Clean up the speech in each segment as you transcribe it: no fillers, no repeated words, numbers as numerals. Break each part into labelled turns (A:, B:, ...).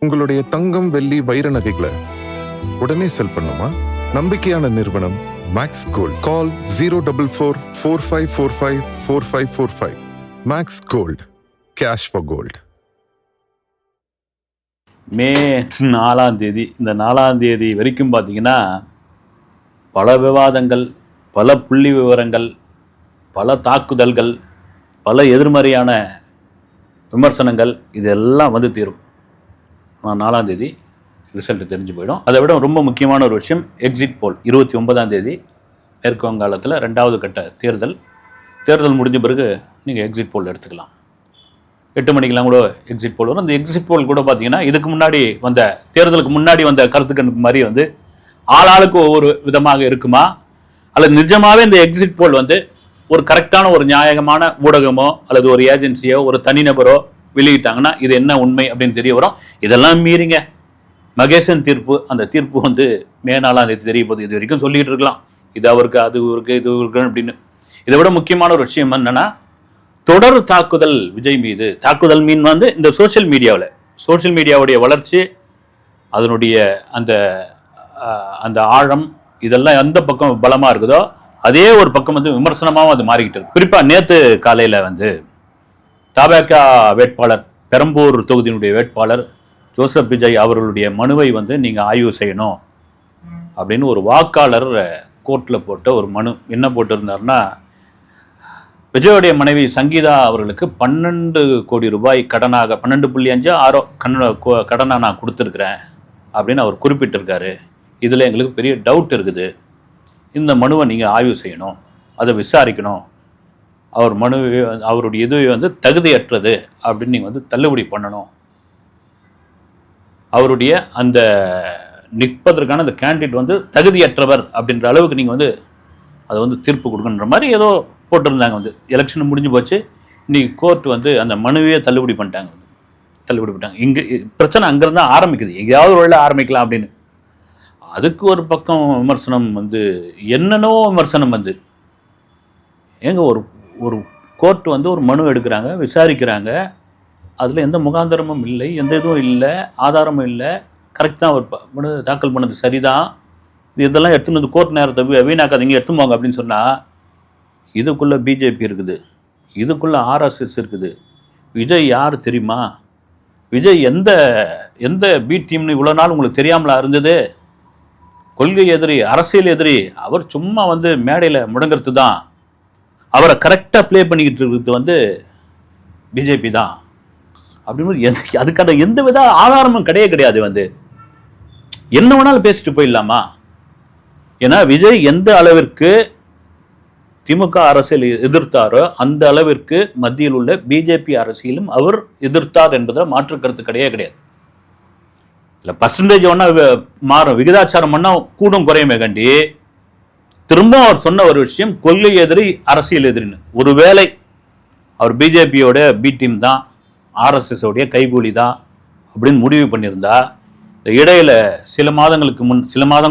A: உங்களுடைய தங்கம், வெள்ளி, வைர நகைகளை உடனே செல் பண்ணுமா? நம்பிக்கையான நிறுவனம் Max Gold. Call 04445454545. Max Gold, cash for gold.
B: May 4ஆம் தேதி, இந்த 4ஆம் தேதி வரைக்கும் பார்த்தீங்கன்னா பல விவாதங்கள், பல புள்ளி விவரங்கள், பல தாக்குதல்கள், பல எதிர்மறையான விமர்சனங்கள், இதெல்லாம் வந்து தீரும். ஆனால் 4ஆம் தேதி ரிசல்ட் தெரிஞ்சு போயிடும். அதை விட ரொம்ப முக்கியமான ஒரு விஷயம், எக்ஸிட் போல் 29ஆம் தேதி மேற்கு வங்காளத்தில் 2வது கட்ட தேர்தல் முடிஞ்ச பிறகு நீங்கள் எக்ஸிட் போல் எடுத்துக்கலாம். 8 மணிக்கெலாம் கூட எக்ஸிட் போல் வரும். அந்த எக்ஸிட் போல் கூட பார்த்தீங்கன்னா இதுக்கு முன்னாடி வந்த தேர்தலுக்கு முன்னாடி வந்த கருத்து கணிப்பு மாதிரி வந்து ஆளாளுக்கு ஒவ்வொரு விதமாக இருக்குமா, அல்லது நிஜமாகவே இந்த எக்ஸிட் போல் வந்து ஒரு கரெக்டான ஒரு நியாயமான ஊடகமோ அல்லது ஒரு ஏஜென்சியோ ஒரு தனிநபரோ வெளியிட்டாங்கன்னா இது என்ன உண்மை அப்படின்னு தெரிய வரும். இதெல்லாம் மீறிங்க மகேசன் தீர்ப்பு, அந்த தீர்ப்பு வந்து மே 4ஆம் தேதி தெரிய போகுது. இது வரைக்கும் சொல்லிட்டு இருக்கலாம், இது அவருக்கு, அது இருக்கு, இது இருக்கு அப்படின்னு. இதை விட முக்கியமான ஒரு விஷயம் என்னன்னா, தொடர் தாக்குதல் விஜய் மீது. தாக்குதல் மீன் வந்து இந்த சோசியல் மீடியாவுடைய வளர்ச்சி, அதனுடைய அந்த ஆழம், இதெல்லாம் எந்த பக்கம் பலமாக இருக்குதோ அதே ஒரு பக்கம் வந்து விமர்சனமாகவும் அது மாறிக்கிட்டு இருக்கு. குறிப்பாக நேற்று காலையில் வந்து தபாக வேட்பாளர், பெரம்பூர் தொகுதியினுடைய வேட்பாளர் ஜோசப் விஜய் அவர்களுடைய மனுவை வந்து நீங்கள் ஆய்வு செய்யணும் அப்படின்னு ஒரு வாக்காளர் கோர்ட்டில் போட்ட ஒரு மனு என்ன போட்டிருந்தாருன்னா, விஜயோடைய மனைவி சங்கீதா அவர்களுக்கு 12 கோடி ரூபாய் கடனாக 12.5 கடனாக நான் கொடுத்துருக்குறேன் அப்படின்னு அவர் குறிப்பிட்டிருக்காரு. இதில் எங்களுக்கு பெரிய டவுட் இருக்குது, இந்த மனுவை நீங்கள் ஆய்வு செய்யணும், அதை விசாரிக்கணும், அவருடைய இது வந்து தகுதியற்றது அப்படின்னு நீங்கள் வந்து தள்ளுபடி பண்ணணும், அவருடைய அந்த நிற்பதற்கான அந்த கேண்டிடேட் வந்து தகுதியற்றவர் அப்படின்ற அளவுக்கு நீங்கள் வந்து அதை வந்து தீர்ப்பு கொடுக்கணுன்ற மாதிரி ஏதோ போட்டிருந்தாங்க. வந்து எலெக்ஷன் முடிஞ்சு போச்சு, இன்றைக்கி கோர்ட் வந்து அந்த மனுவையே தள்ளுபடி பண்ணிட்டாங்க. இங்கே பிரச்சனை அங்கேருந்து தான் ஆரம்பிக்குது, எங்கேயாவது ஒரு வேளை ஆரம்பிக்கலாம் அப்படின்னு. அதுக்கு ஒரு பக்கம் விமர்சனம் வந்து என்னென்னோ விமர்சனம் வந்து, ஏங்க ஒரு கோர்ட் வந்து ஒரு மனு எடுக்கிறாங்க, விசாரிக்கிறாங்க, அதில் எந்த முகாந்திரமும் இல்லை, எந்த இதுவும் இல்லை, ஆதாரமும் இல்லை, கரெக்டாக ஒரு மனு தாக்கல் பண்ணது சரிதான், இதெல்லாம் எடுத்துன்னு வந்து கோர்ட் நேரத்தை வீணாக்காதீங்க, எடுத்துன்னு போங்க அப்படின்னு சொன்னால், இதுக்குள்ளே பிஜேபி இருக்குது, இதுக்குள்ளே ஆர்எஸ்எஸ் இருக்குது. விஜய் யார் தெரியுமா? விஜய் எந்த பி டீம்னு இவ்வளோ நாள் உங்களுக்கு தெரியாமலா இருந்தது? கொள்கை எதிரி, அரசியல் எதிரி. அவர் சும்மா வந்து மேடையில் முடங்கிறது தான், அவரை கரெக்டாக ப்ளே பண்ணிக்கிட்டு இருக்கிறது வந்து பிஜேபி தான் அப்படின்னு அதுக்கான எந்த வித ஆதாரமும் கிடையாது. வந்து என்ன வேணாலும் பேசிட்டு போயிடலாமா? ஏன்னா விஜய் எந்த அளவிற்கு திமுக அரசியல் எதிர்த்தாரோ அந்த அளவிற்கு மத்தியில் உள்ள பிஜேபி அரசியலும் அவர் எதிர்த்தார் என்பதில் மாற்று கருத்து கிடையாது. இல்லை பர்சன்டேஜ் ஒன்றா மாறும், விகிதாச்சாரம் பண்ணால் கூடும் குறையுமே கண்டி, திரும்ப அவர் சொன்ன ஒரு விஷயம் கொள்கை எதிரி, அரசியல் எதிரின்னு. ஒருவேளை அவர் பிஜேபியோட பி டீம் தான், ஆர்எஸ்எஸ் உடைய கைகூலி தான் அப்படின்னு முடிவு பண்ணியிருந்தா, இடையில சில மாதம்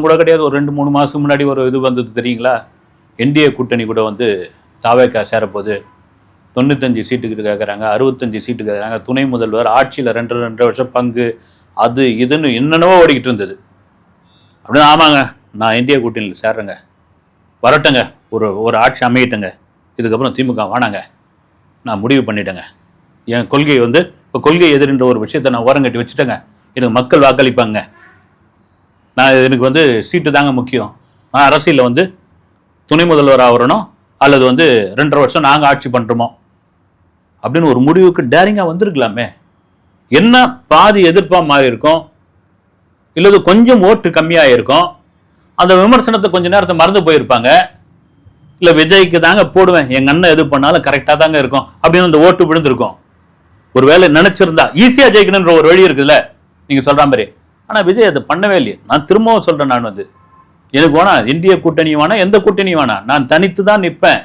B: கூட கிடையாது, ஒரு 2-3 மாதத்துக்கு முன்னாடி ஒரு இது வந்தது தெரியுங்களா? என்டிஏ கூட்டணி கூட வந்து தபாக சேரப்போது, 95 சீட்டுக்கு கேட்குறாங்க, 65 சீட்டு கேட்குறாங்க, துணை முதல்வர், ஆட்சியில் 2 வருஷம் பங்கு, அது இதுன்னு என்னென்னவோ ஓடிக்கிட்டு இருந்தது. அப்படின்னு ஆமாங்க, நான் என்டிஏ கூட்டணியில் சேர்றேங்க, வரட்டங்க, ஒரு ஆட்சி அமையிட்டங்க, இதுக்கப்புறம் திமுக வானாங்க, நான் முடிவு பண்ணிட்டேங்க, என் கொள்கை வந்து இப்போ கொள்கை எதிரின்ற ஒரு விஷயத்தை நான் ஓரங்கட்டி வச்சுட்டேங்க, எனக்கு மக்கள் வாக்களிப்பாங்க, எனக்கு வந்து சீட்டு தாங்க முக்கியம், நான் அரசியலில் வந்து துணை முதல்வராக வரணும், அல்லது வந்து 2.5 வருஷம் நாங்கள் ஆட்சி பண்ணுறோமோ அப்படின்னு ஒரு முடிவுக்கு டேரிங்காக வந்திருக்கலாமே. என்ன பாதி எதிர்ப்பாக மாறி இருக்கும், இல்லது கொஞ்சம் ஓட்டு கம்மியாக இருக்கும், அந்த விமர்சனத்தை கொஞ்சம் நேரத்தை மறந்து போயிருப்பாங்க. இல்லை விஜய்க்கு தாங்க போடுவேன், எங்கள் அண்ணன் எது பண்ணாலும் கரெக்டாக தாங்க இருக்கும் அப்படின்னு அந்த ஓட்டு விழுந்திருக்கும். ஒரு வேலை நினைச்சிருந்தா ஈஸியாக ஜெயிக்கணுன்ற ஒரு வழி இருக்குதுல்ல நீங்கள் சொல்கிற மாதிரி. ஆனால் விஜய் அதை பண்ணவே இல்லையே. நான் திரும்பவும் சொல்கிறேன், நான் வந்து எனக்கு வேணா இந்திய கூட்டணி வேணா, எந்த கூட்டணி வேணா, நான் தனித்து தான் நிற்பேன்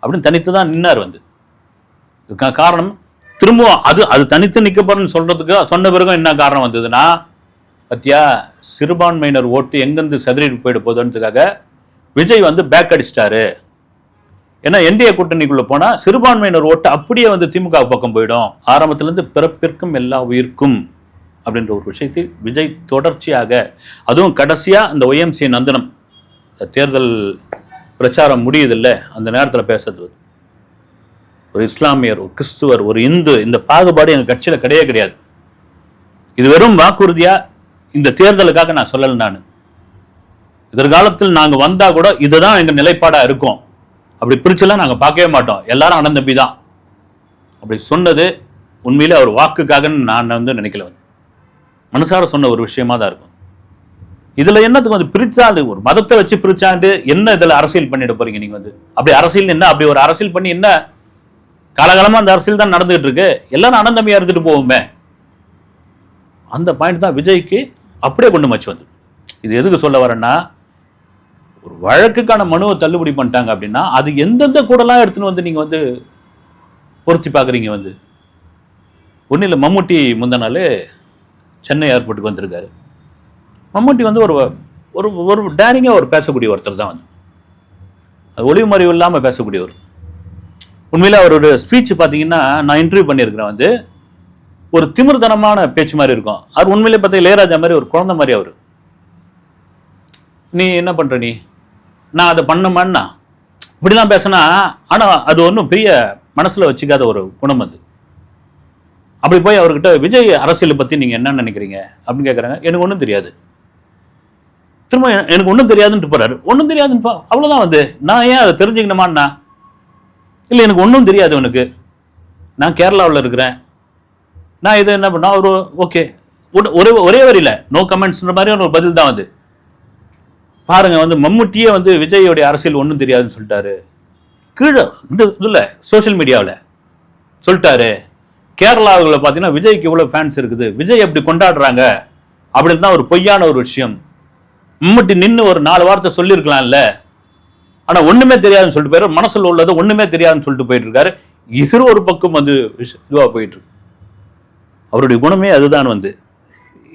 B: அப்படின்னு தனித்து தான் நின்னார். வந்து காரணம் திரும்பவும் அது தனித்து நிற்க போறேன்னு சொன்ன பிறகும் என்ன காரணம் வந்ததுன்னா, பத்தியா சிறுபான்மையினர் ஓட்டு எங்கேருந்து சிதறிட்டு போயிட போதுன்றதுக்காக விஜய் வந்து பேக் அடிச்சிட்டாரு. ஏன்னா என்டிஏ கூட்டணிக்குள்ள போனா சிறுபான்மையினர் ஓட்டு அப்படியே வந்து திமுக பக்கம் போயிடும். ஆரம்பத்திலிருந்து பிறப்பிற்கும் எல்லா உயிர்க்கும் அப்படின்ற ஒரு விஷயத்தை விஜய் தொடர்ச்சியாக, அதுவும் கடைசியாக இந்த ஒய்எம்சி நந்தனம் தேர்தல் பிரச்சாரம் முடியுதில்ல, அந்த நேரத்தில் பேசுறது ஒரு இஸ்லாமியர், ஒரு கிறிஸ்துவர், ஒரு இந்து, இந்த பாகுபாடு எங்கள் கட்சியில் கிடையவே கிடையாது. இது வெறும் வாக்குறுதியா, இந்த தேர்தலுக்காக நான் சொல்லலை. நான் எதிர்காலத்தில் நாங்கள் வந்தால் கூட இதுதான் எங்கள் நிலைப்பாடாக இருக்கும், அப்படி பிரிச்செல்லாம் நாங்கள் பார்க்கவே மாட்டோம், எல்லாரும் அண்ணன் தம்பி தான் அப்படி சொன்னது உண்மையிலே அவர் வாக்குக்காகன்னு நான் நினைக்கல. மனசார சொன்ன ஒரு விஷயமா தான் இருக்கும். இதுல என்னத்துக்கு பிரிச்சாண்டு, ஒரு மதத்தை வச்சு பிரிச்சாண்டு என்ன இதுல அரசியல் பண்ணிட போறீங்க நீங்க? அப்படி அரசியல் என்ன, அப்படி ஒரு அரசியல் பண்ணி என்ன? காலகாலமா அந்த அரசியல் தான் நடந்துகிட்டு இருக்கு, எல்லாரும் அண்ணன் தம்பியா இருந்துட்டு போவோமே. அந்த பாயிண்ட் தான் விஜய்க்கு அப்படியே கொண்டு மச்சு இது எதுக்கு சொல்ல வரேன்னா, ஒரு வழக்குக்கான மனுவை தள்ளுபடி பண்ணிட்டாங்க அப்படின்னா அது எந்தெந்த கூடலாம் எடுத்துன்னு நீங்க பொருத்தி பார்க்குறீங்க. ஒன்றும் இல்லை, மம்முட்டி முந்த நாள் சென்னை ஏர்போர்ட்டுக்கு வந்திருக்காரு. மம்முட்டி ஒரு ஒரு ஒரு டேரிங்காக ஒரு பேசக்கூடிய ஒருத்தர் தான் அது ஒளிவு மறைவு இல்லாமல் பேசக்கூடியவர். உண்மையில் அவரோட ஸ்பீச் பார்த்தீங்கன்னா, நான் இன்டர்வியூ பண்ணியிருக்கிறேன், ஒரு திமிர்தனமான பேச்சு மாதிரி இருக்கும். அவர் உண்மையிலே பார்த்தா இளையராஜா மாதிரி ஒரு குழந்தை மாதிரி. அவர் நீ என்ன பண்ணுற, நீ நான் அதை பண்ணமான்னா இப்படிலாம் பேசினா, ஆனால் அது ஒன்றும் பெரிய மனசில் வச்சுக்காத ஒரு குணம் அப்படி போய் அவர்கிட்ட விஜய் அரசியலை பற்றி நீங்கள் என்ன நினைக்கிறீங்க அப்படின்னு கேட்குறாங்க. எனக்கு ஒன்றும் தெரியாது. திரும்ப எனக்கு ஒன்றும் தெரியாதுன்ட்டு போகிறாரு. ஒன்றும் தெரியாதுன்னு அவ்வளோதான். நான் ஏன் அதை தெரிஞ்சுக்கணுமான்னா, இல்லை எனக்கு ஒன்றும் தெரியாது, உனக்கு நான் கேரளாவில் இருக்கிறேன், நான் இதை என்ன பண்ணா ஒரு ஓகே ஒரே வரியில் நோ கமெண்ட்ஸ்ன்ற மாதிரி ஒரு பதில் தான் பாருங்க. மம்முட்டியே விஜயோடைய அரசியல் ஒன்றும் தெரியாதுன்னு சொல்லிட்டாரு. கீழே இந்த இதில் சோஷியல் மீடியாவில் சொல்லிட்டாரு. கேரளாவில் பார்த்தீங்கன்னா விஜய்க்கு இவ்வளோ ஃபேன்ஸ் இருக்குது, விஜய் அப்படி கொண்டாடுறாங்க அப்படின்னு தான் ஒரு பொய்யான ஒரு விஷயம். மம்முட்டி நின்று ஒரு 4 வார்த்தை சொல்லியிருக்கலாம்ல, ஆனால் ஒன்றுமே தெரியாதுன்னு சொல்லிட்டு போயிரு, மனசில் உள்ளது ஒன்றுமே தெரியாதுன்னு சொல்லிட்டு போயிட்டு இருக்காரு. இசிறு ஒரு பக்கம் இதுவாக போயிட்டு இருக்கு. அவருடைய குணமே அதுதான்.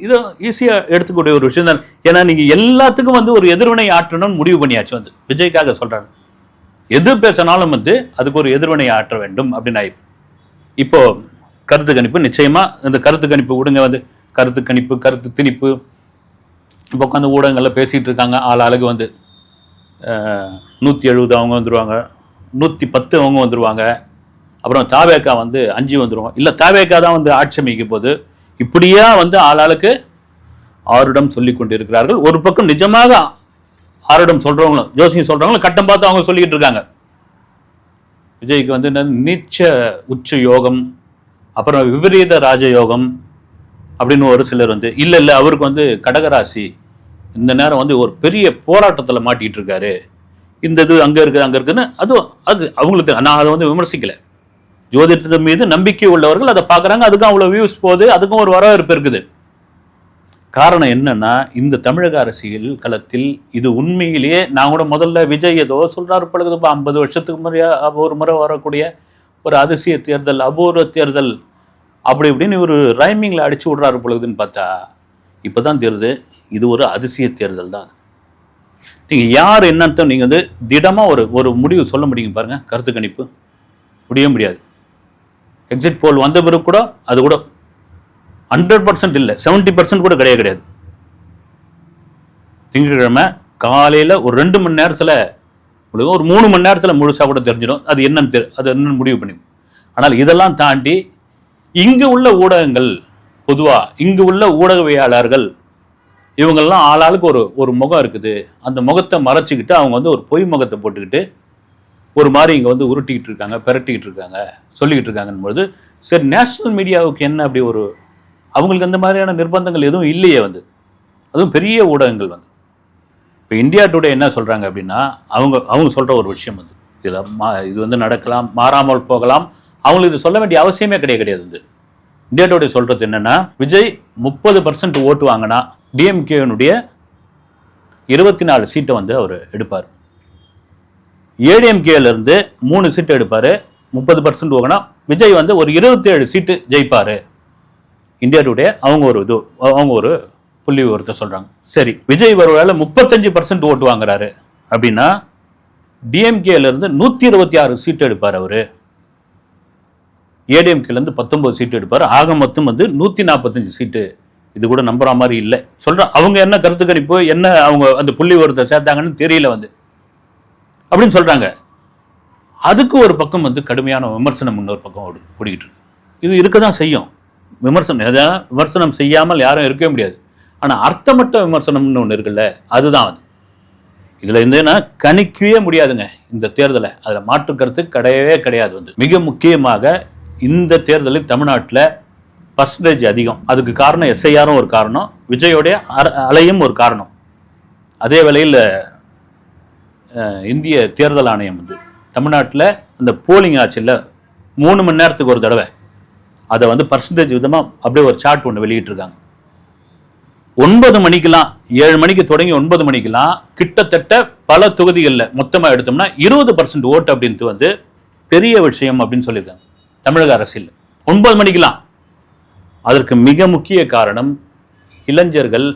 B: இதை ஈஸியாக எடுத்துக்கூடிய ஒரு விஷயம் தான். ஏன்னா நீங்கள் எல்லாத்துக்கும் ஒரு எதிர்வினை ஆற்றணும்னு முடிவு பண்ணியாச்சு. விஜய்க்காக சொல்கிறாங்க, எது பேசினாலும் அதுக்கு ஒரு எதிர்வினை ஆற்ற வேண்டும் அப்படின்னு ஆயிடுச்சு. இப்போ கருத்து கணிப்பு, நிச்சயமா இந்த கருத்து கணிப்பு விடுங்க, கருத்து கணிப்பு, கருத்து திணிப்பு, இப்போ உட்காந்து ஊடகங்கள்ல பேசிட்டு இருக்காங்க. ஆளாளுக்கு 170 அவங்க வந்துருவாங்க, 110 அவங்க வந்துருவாங்க, அப்புறம் தாவேக்கா 5 வந்துருவாங்க. இல்லை தாவேக்கா தான் ஆட்சி அமைக்க போது. இப்படியா ஆளாளுக்கு ஆருடம் சொல்லி கொண்டு இருக்கிறார்கள். ஒரு பக்கம் நிஜமாக ஆருடம் சொல்றவங்களும் ஜோசியம் சொல்றவங்களும் கட்டம் பார்த்து அவங்க சொல்லிக்கிட்டு இருக்காங்க. விஜய்க்கு நீச்ச உச்ச யோகம், அப்புறம் விபரீத ராஜயோகம் அப்படின்னு ஒரு சிலர் இல்லை இல்லை அவருக்கு கடகராசி இந்த நேரம் ஒரு பெரிய போராட்டத்தில் மாட்டிகிட்டு இருக்காரு, இந்த இது அங்கே இருக்குது அங்கே இருக்குன்னு அது அவங்களுக்கு நான் அதை விமர்சிக்கல. ஜோதிடத்தின் மீது நம்பிக்கை உள்ளவர்கள் அதை பார்க்குறாங்க, அதுக்கும் அவ்வளோ வியூஸ் போகுது, அதுக்கும் ஒரு வரவேற்பு இருக்குது. காரணம் என்னன்னா, இந்த தமிழக அரசியல் களத்தில் இது உண்மையிலேயே நான் கூட முதல்ல விஜய் ஏதோ சொல்றாரு பழகுது, 50 வருஷத்துக்கு ஒரு முறை வரக்கூடிய ஒரு அதிசய தேர்தல், அபூர்வ தேர்தல் அப்படி இப்படின்னு ஒரு ரைமிங்கில் அடிச்சு விடுறாரு பொழுதுன்னு பார்த்தா இப்போதான் தெரியுது இது ஒரு அதிசய தேர்தல் தான். நீங்கள் யார் என்னன்னு நீங்கள் திடமாக ஒரு முடிவு சொல்ல முடியுங்க பாருங்க. கருத்து கணிப்பு முடிய முடியாது. எக்ஸிட் போல் வந்த பிறகு கூட அது கூட 100% இல்லை, 70% கூட கிடையாது. திங்கட்கிழமை காலையில் ஒரு 2 மணி நேரத்தில் ஒரு 3 மணி நேரத்தில் முழுசாக கூட தெரிஞ்சிடும் அது என்னன்னு முடிவு பண்ணி. ஆனால் இதெல்லாம் தாண்டி இங்கு உள்ள ஊடகங்கள், பொதுவாக இங்கு உள்ள ஊடகவியலாளர்கள் இவங்கெல்லாம் ஆளாளுக்கு ஒரு முகம் இருக்குது, அந்த முகத்தை மறைச்சிக்கிட்டு அவங்க ஒரு பொய் முகத்தை போட்டுக்கிட்டு ஒரு மாதிரி இங்கே உருட்டிக்கிட்டு இருக்காங்க, பெரட்டிக்கிட்டு இருக்காங்க, சொல்லிக்கிட்டு இருக்காங்கன்னு போது சரி நேஷனல் மீடியாவுக்கு என்ன அப்படி அவங்களுக்கு அந்த மாதிரியான நிர்பந்தங்கள் எதுவும் இல்லையே. அதுவும் பெரிய ஊடகங்கள் இப்போ இந்தியா டுடே என்ன சொல்கிறாங்க அப்படின்னா, அவங்க சொல்கிற ஒரு விஷயம் இது நடக்கலாம், மாறாமல் போகலாம், அவங்களுக்கு இது சொல்ல வேண்டிய அவசியமே கிடையாது. இந்தியா டுடே சொல்கிறது என்னென்னா, விஜய் 30% ஓட்டு வாங்கினா டிஎம்கேனுடைய 24 சீட்டை அவர் எடுப்பார், ஏடிஎம்கேலேருந்து 3 சீட்டு எடுப்பார், 30% வாங்கினா விஜய் ஒரு 27 சீட்டு ஜெயிப்பார். இந்தியா டுடே அவங்க ஒரு புள்ளி விவரத்தை சொல்றாங்க. சரி, விஜய் ஒருவேளை 35% ஓட்டு வாங்குறாரு அப்படின்னா டிஎம்கேல இருந்து 126 சீட்டு எடுப்பார், அவரு ஏடிஎம்கேல இருந்து 19 சீட்டு எடுப்பார், ஆக மொத்தம் 145 சீட்டு இது கூட நம்புற மாதிரி இல்லை சொல்கிறேன். அவங்க என்ன கருத்து கணிப்பு என்ன அவங்க அந்த புள்ளி விவரத்தை சேர்த்தாங்கன்னு தெரியல வந்து அப்படின்னு சொல்கிறாங்க. அதுக்கு ஒரு பக்கம் வந்து கடுமையான விமர்சனம் இன்னொரு பக்கம் ஓடிக்கிட்டு இருக்கு. இது இருக்க தான் செய்யும். விமர்சனம் செய்யாமல் யாரும் இருக்கவே முடியாது. ஆனால் அர்த்தமற்ற விமர்சனம்னு ஒன்று இருக்குல்ல, அதுதான் அது. இதில் இருந்துன்னா கணிக்கவே முடியாதுங்க இந்த தேர்தலை. அதில் மாற்று கருத்து கிடையவே கிடையாது. வந்து மிக முக்கியமாக இந்த தேர்தலில் தமிழ்நாட்டில் பர்சன்டேஜ் அதிகம். அதுக்கு காரணம் எஸ்ஐஆரும் ஒரு காரணம், விஜயோடைய அலையும் ஒரு காரணம். அதே வேளையில் இந்திய தேர்தல் ஆணையம் வந்து தமிழ்நாட்டில் அந்த போலிங் ஆச்சுல்ல 3 மணி நேரத்துக்கு ஒரு தடவை, அதை வந்து பர்சன்டேஜ் விதமாக அப்படியே ஒரு சார்ட் ஒன்று வெளியிட்டிருக்காங்க. 9 மணிக்கெல்லாம் 7 மணிக்கு தொடங்கி 9 மணிக்கெல்லாம் கிட்டத்தட்ட பல தொகுதிகளில் மொத்தமாக எடுத்தோம்னா 20% ஓட்டு அப்படின்ட்டு வந்து பெரிய விஷயம் அப்படின்னு சொல்லியிருக்காங்க தமிழக அரசியல். 9 மணிக்கெல்லாம். அதற்கு மிக முக்கிய காரணம் இளைஞர்கள்,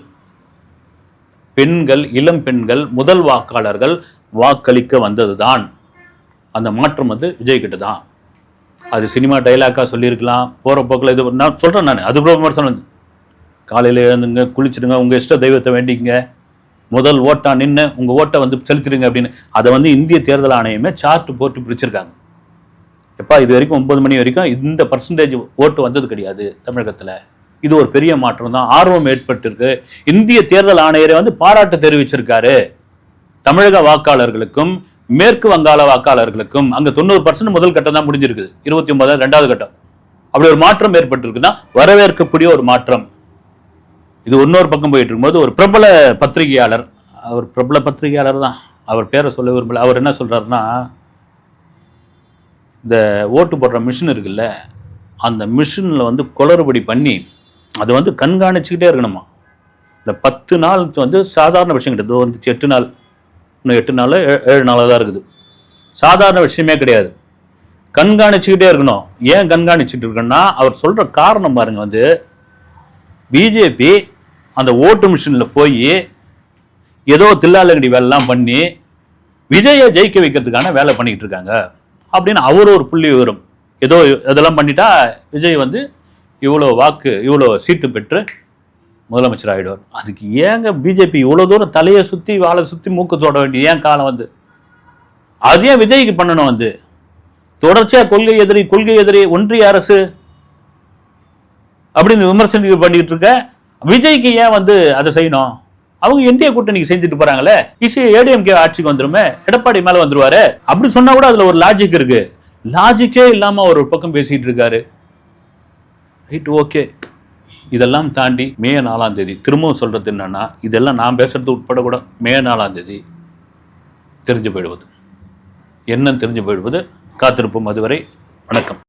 B: பெண்கள், இளம் பெண்கள், முதல் வாக்காளர்கள் வாக்களிக்க வந்தது தான். அந்த மாற்றம் வந்து விஜய் கிட்ட தான். அது சினிமா டைலாக்காக சொல்லியிருக்கலாம், போகிற போக்கில் இது நான் சொல்கிறேன். நான் அது கூட விமர்சனம் வந்து காலையில் எழுந்துங்க, குளிச்சுடுங்க, உங்கள் இஷ்ட தெய்வத்தை வேண்டிங்க, முதல் ஓட்டா நின்று உங்கள் ஓட்டை வந்து செலுத்திடுங்க அப்படின்னு அதை வந்து இந்திய தேர்தல் ஆணையமே சார்ட் போட்டு பிடிச்சிருக்காங்க. எப்பா இது வரைக்கும் 9 மணி வரைக்கும் இந்த பர்சன்டேஜ் ஓட்டு வந்தது கிடையாது தமிழகத்தில். இது ஒரு பெரிய மாற்றம் தான். ஆர்வம் ஏற்பட்டிருக்கு. இந்திய தேர்தல் ஆணையரை வந்து பாராட்டு தெரிவிச்சிருக்காரு தமிழக வாக்காளர்களுக்கும் மேற்கு வங்காள வாக்காளர்களுக்கும். அங்கே 90% முதல் கட்டம் தான் முடிஞ்சிருக்குது, 29 2வது கட்டம். அப்படி ஒரு மாற்றம் ஏற்பட்டிருக்குன்னா வரவேற்கக்கூடிய ஒரு மாற்றம். இது இன்னொரு பக்கம் போயிட்டு இருக்கும்போது ஒரு பிரபல பத்திரிகையாளர், அவர் பிரபல பத்திரிகையாளர் தான், அவர் பேரை சொல்ல விரும்பல. அவர் என்ன சொல்றாருன்னா, இந்த ஓட்டு போடுற மிஷின் இருக்குல்ல, அந்த மிஷினில் வந்து குளறுபடி பண்ணி அதை வந்து கண்காணிச்சுக்கிட்டே இருக்கணுமா. இந்த 10 நாள் வந்து சாதாரண விஷயம் கிடையாது. வந்து 8 நாள், இன்னும் 8 நாள் 7 நாளாக தான் இருக்குது. சாதாரண விஷயமே கிடையாது. கண்காணிச்சுக்கிட்டே இருக்கணும். ஏன் கண்காணிச்சுட்டு இருக்கணும்னா, அவர் சொல்கிற காரணம் பாருங்க, வந்து பிஜேபி அந்த ஓட்டு மிஷினில் போய் ஏதோ தில்லாலங்கடி வேலைலாம் பண்ணி விஜயை ஜெயிக்க வைக்கிறதுக்கான வேலை பண்ணிக்கிட்டு இருக்காங்க அப்படின்னு அவர் ஒரு புள்ளி விவரம். ஏதோ இதெல்லாம் பண்ணிட்டா விஜய் வந்து இவ்வளோ வாக்கு, இவ்வளோ சீட்டு பெற்று முதலமைச்சர் ஆகிடுவார். அதுக்கு ஏங்க பிஜேபி இவ்வளோ தூரம் தலையை சுற்றி வாழை சுற்றி மூக்கு தோட வேண்டிய ஏன் காலம் வந்து அது ஏன் விஜய்க்கு பண்ணணும்? வந்து தொடர்ச்சியாக கொள்கை எதிரி ஒன்றிய அரசு அப்படின்னு விமர்சனம் பண்ணிட்டு இருக்க விஜய்க்கு ஏன் வந்து அதை செய்யணும்? அவங்க என்டிஏ கூட்டணிக்கு செஞ்சுட்டு போறாங்களே, ஏடிஎம்கே ஆட்சிக்கு வந்துருமே, எடப்பாடி மேல வந்துருவாரு அப்படி சொன்னா கூட அதுல ஒரு லாஜிக் இருக்கு. லாஜிக்கே இல்லாம ஒரு பக்கம் பேசிட்டு இருக்காரு. Right, okay. இதெல்லாம் தாண்டி மே 4ஆம் தேதி திரும்பவும் சொல்றது என்னன்னா, இதெல்லாம் நான் பேசுறது உட்பட கூட மே 4ஆம் தேதி தெரிஞ்சு போயிடுவது, என்ன தெரிஞ்சு போயிடுவது. காத்திருப்போம். அதுவரை வணக்கம்.